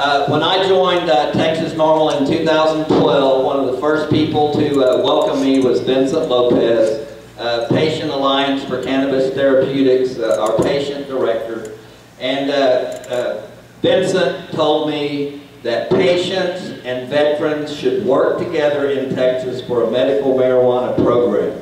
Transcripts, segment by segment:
When I joined Texas NORML in 2012, one of the first people to welcome me was Vincent Lopez, Patient Alliance for Cannabis Therapeutics, our patient director. And Vincent told me that patients and veterans should work together in Texas for a medical marijuana program.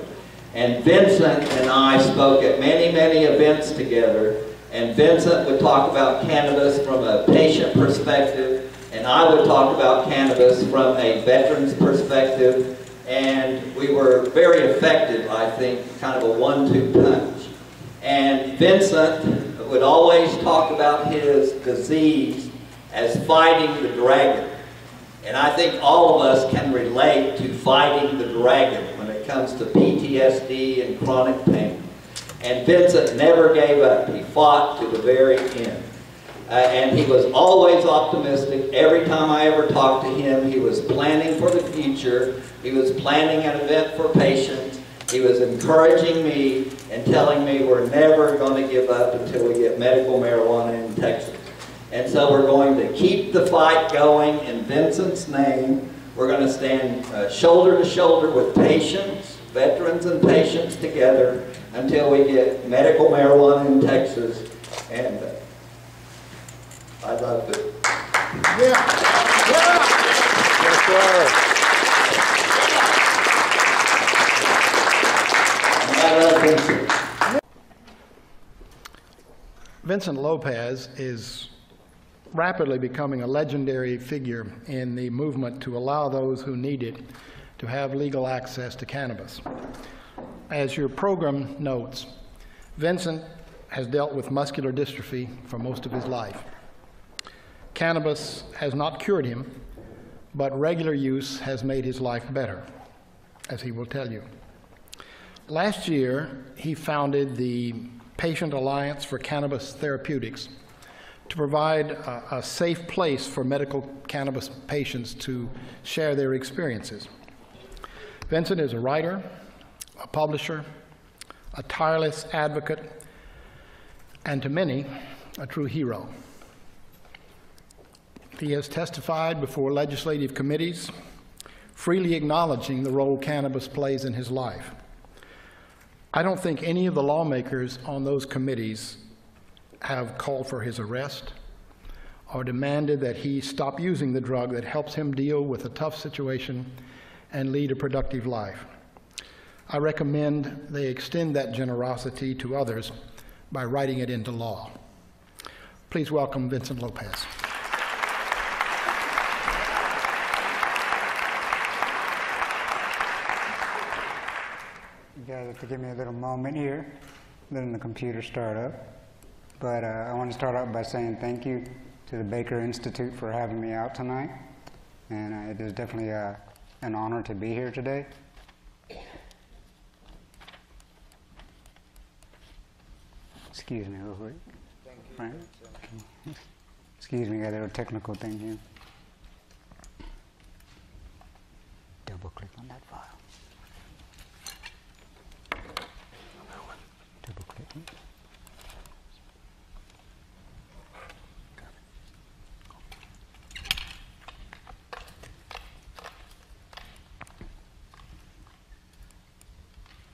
And Vincent and I spoke at many, many events together. And Vincent would talk about cannabis from a patient perspective, and I would talk about cannabis from a veteran's perspective, and we were very effective, I think, kind of a one-two punch. And Vincent would always talk about his disease as fighting the dragon. And I think all of us can relate to fighting the dragon when it comes to PTSD and chronic pain. And Vincent never gave up. He fought to the very end. And he was always optimistic. Every time I ever talked to him, he was planning for the future. He was planning an event for patients. He was encouraging me and telling me we're never going to give up until we get medical marijuana in Texas. And so we're going to keep the fight going in Vincent's name. We're going to stand shoulder to shoulder with patients, veterans and patients together, until we get medical marijuana in Texas, and I love it. Yeah. Yeah. I love Vincent. Vincent Lopez is rapidly becoming a legendary figure in the movement to allow those who need it to have legal access to cannabis. As your program notes, Vincent has dealt with muscular dystrophy for most of his life. Cannabis has not cured him, but regular use has made his life better, as he will tell you. Last year, he founded the Patient Alliance for Cannabis Therapeutics to provide a safe place for medical cannabis patients to share their experiences. Vincent is a writer, a publisher, a tireless advocate, and to many, a true hero. He has testified before legislative committees, freely acknowledging the role cannabis plays in his life. I don't think any of the lawmakers on those committees have called for his arrest or demanded that he stop using the drug that helps him deal with a tough situation and lead a productive life. I recommend they extend that generosity to others by writing it into law. Please welcome Vincent Lopez. You guys have to give me a little moment here, letting the computer start up. But I want to start out by saying thank you to the Baker Institute for having me out tonight. And it is definitely an honor to be here today. Excuse me real quick. Thank you. Right. Okay. Excuse me, got a little technical thing here. Double click on that file. Double click.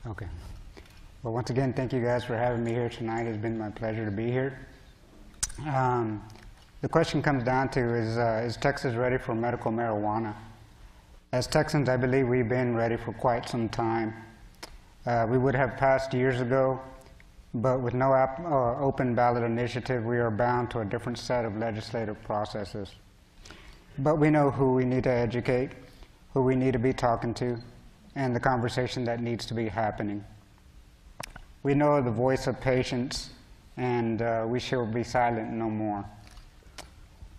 Okay. Well, once again, thank you guys for having me here tonight. It's been my pleasure to be here. The question comes down to is Texas ready for medical marijuana? As Texans, I believe we've been ready for quite some time. We would have passed years ago, but with no open ballot initiative, we are bound to a different set of legislative processes. But we know who we need to educate, who we need to be talking to, and the conversation that needs to be happening. We know the voice of patients, and we shall be silent no more.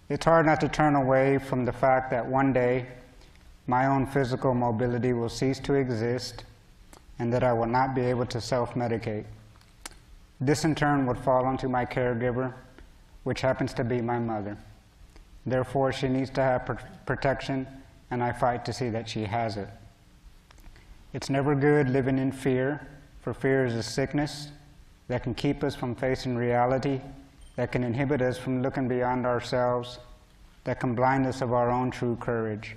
It's hard not to turn away from the fact that one day my own physical mobility will cease to exist and that I will not be able to self-medicate. This in turn would fall onto my caregiver, which happens to be my mother. Therefore, she needs to have protection, and I fight to see that she has it. It's never good living in fear, for fear is a sickness that can keep us from facing reality, that can inhibit us from looking beyond ourselves that can blind us of our own true courage.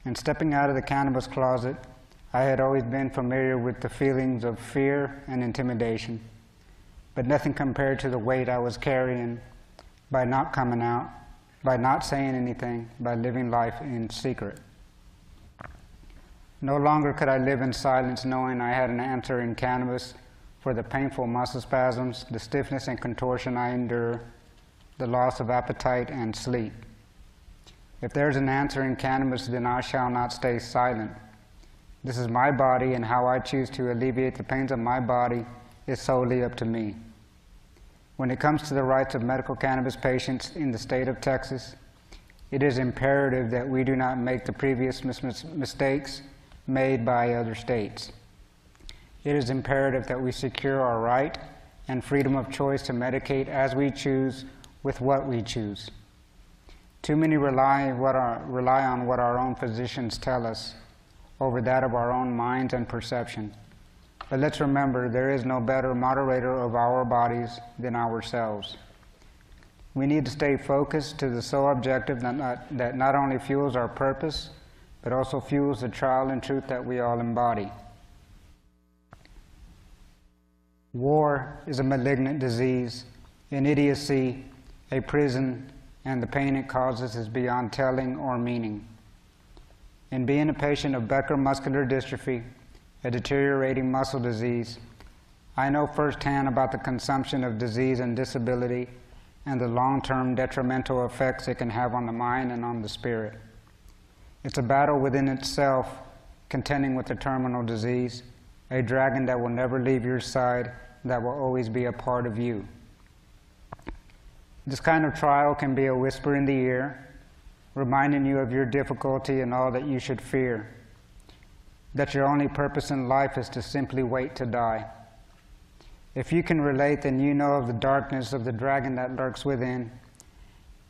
In stepping out of the cannabis closet, I had always been familiar with the feelings of fear and intimidation, but nothing compared to the weight I was carrying by not coming out, by not saying anything, by living life in secret. No longer could I live in silence knowing I had an answer in cannabis for the painful muscle spasms, the stiffness and contortion I endure, the loss of appetite and sleep. If there's an answer in cannabis, then I shall not stay silent. This is my body, and how I choose to alleviate the pains of my body is solely up to me. When it comes to the rights of medical cannabis patients in the state of Texas, it is imperative that we do not make the previous mistakes made by other states. It is imperative that we secure our right and freedom of choice to medicate as we choose with what we choose. Too many rely on what our own physicians tell us over that of our own minds and perception. But let's remember, there is no better moderator of our bodies than ourselves. We need to stay focused to the sole objective that not only fuels our purpose, but also fuels the trial and truth that we all embody. War is a malignant disease, an idiocy, a prison, and the pain it causes is beyond telling or meaning. In being a patient of Becker muscular dystrophy, a deteriorating muscle disease, I know firsthand about the consumption of disease and disability and the long-term detrimental effects it can have on the mind and on the spirit. It's a battle within itself, contending with the terminal disease, a dragon that will never leave your side, that will always be a part of you. This kind of trial can be a whisper in the ear, reminding you of your difficulty and all that you should fear, that your only purpose in life is to simply wait to die. If you can relate, then you know of the darkness of the dragon that lurks within,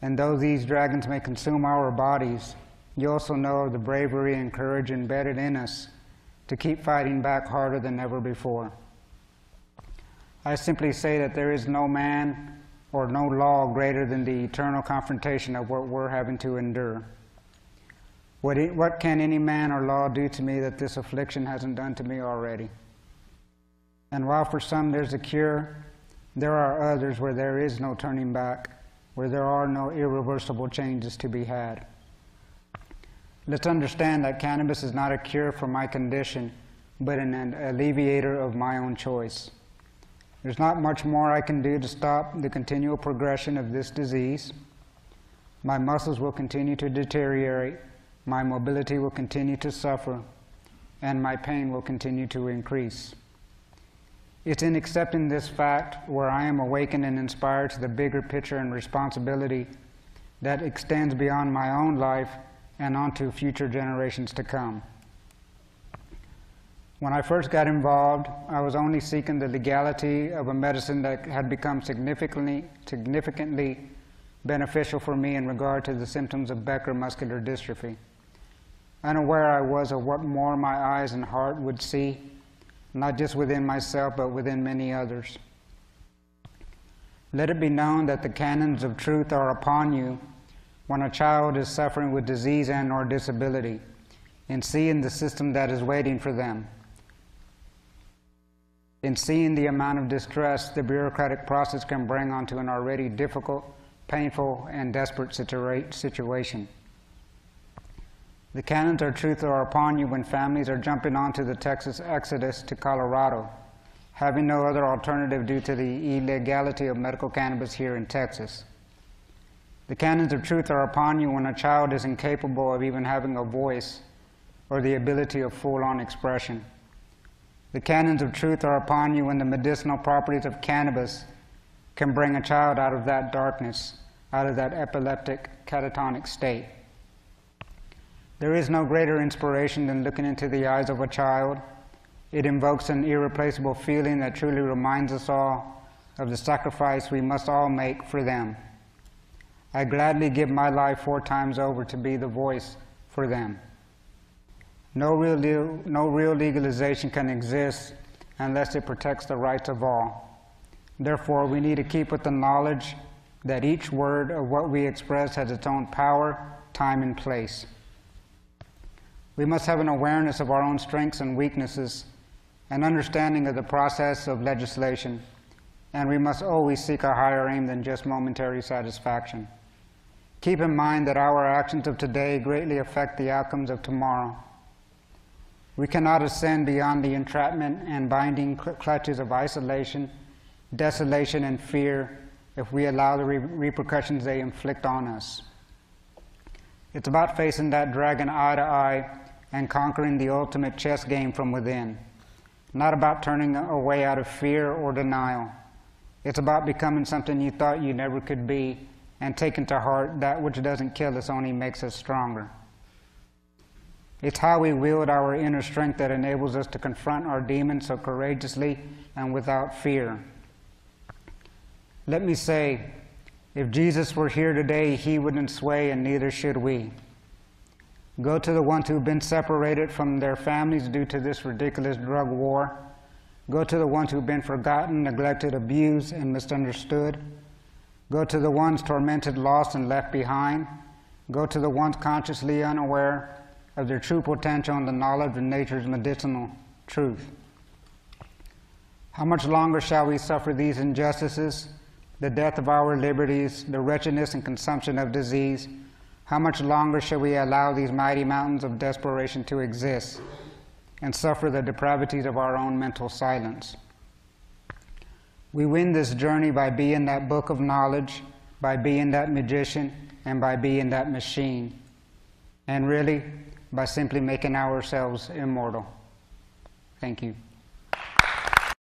and though these dragons may consume our bodies, you also know of the bravery and courage embedded in us to keep fighting back harder than ever before. I simply say that there is no man or no law greater than the eternal confrontation of what we're having to endure. What can any man or law do to me that this affliction hasn't done to me already? And while for some there's a cure, there are others where there is no turning back, where there are no irreversible changes to be had. Let's understand that cannabis is not a cure for my condition, but an alleviator of my own choice. There's not much more I can do to stop the continual progression of this disease. My muscles will continue to deteriorate, my mobility will continue to suffer, and my pain will continue to increase. It's in accepting this fact where I am awakened and inspired to the bigger picture and responsibility that extends beyond my own life and onto future generations to come. When I first got involved, I was only seeking the legality of a medicine that had become significantly beneficial for me in regard to the symptoms of Becker muscular dystrophy. Unaware I was of what more my eyes and heart would see, not just within myself, but within many others. Let it be known that the canons of truth are upon you when a child is suffering with disease and/or disability, and seeing the system that is waiting for them. In seeing the amount of distress the bureaucratic process can bring onto an already difficult, painful, and desperate situation. The canons of truth are upon you when families are jumping onto the Texas exodus to Colorado, having no other alternative due to the illegality of medical cannabis here in Texas. The canons of truth are upon you when a child is incapable of even having a voice or the ability of full-on expression. The canons of truth are upon you when the medicinal properties of cannabis can bring a child out of that darkness, out of that epileptic, catatonic state. There is no greater inspiration than looking into the eyes of a child. It invokes an irreplaceable feeling that truly reminds us all of the sacrifice we must all make for them. I gladly give my life 4 times over to be the voice for them. No real legalization can exist unless it protects the rights of all. Therefore, we need to keep with the knowledge that each word of what we express has its own power, time, and place. We must have an awareness of our own strengths and weaknesses, an understanding of the process of legislation, and we must always seek a higher aim than just momentary satisfaction. Keep in mind that our actions of today greatly affect the outcomes of tomorrow. We cannot ascend beyond the entrapment and binding clutches of isolation, desolation, and fear if we allow the repercussions they inflict on us. It's about facing that dragon eye to eye and conquering the ultimate chess game from within, not about turning away out of fear or denial. It's about becoming something you thought you never could be and taking to heart that which doesn't kill us only makes us stronger. It's how we wield our inner strength that enables us to confront our demons so courageously and without fear. Let me say, if Jesus were here today, he wouldn't sway, and neither should we. Go to the ones who've been separated from their families due to this ridiculous drug war. Go to the ones who've been forgotten, neglected, abused, and misunderstood. Go to the ones tormented, lost, and left behind. Go to the ones consciously unaware of their true potential and the knowledge of nature's medicinal truth. How much longer shall we suffer these injustices, the death of our liberties, the wretchedness and consumption of disease? How much longer shall we allow these mighty mountains of desperation to exist and suffer the depravities of our own mental silence? We win this journey by being that book of knowledge, by being that magician, and by being that machine, and really by simply making ourselves immortal. Thank you.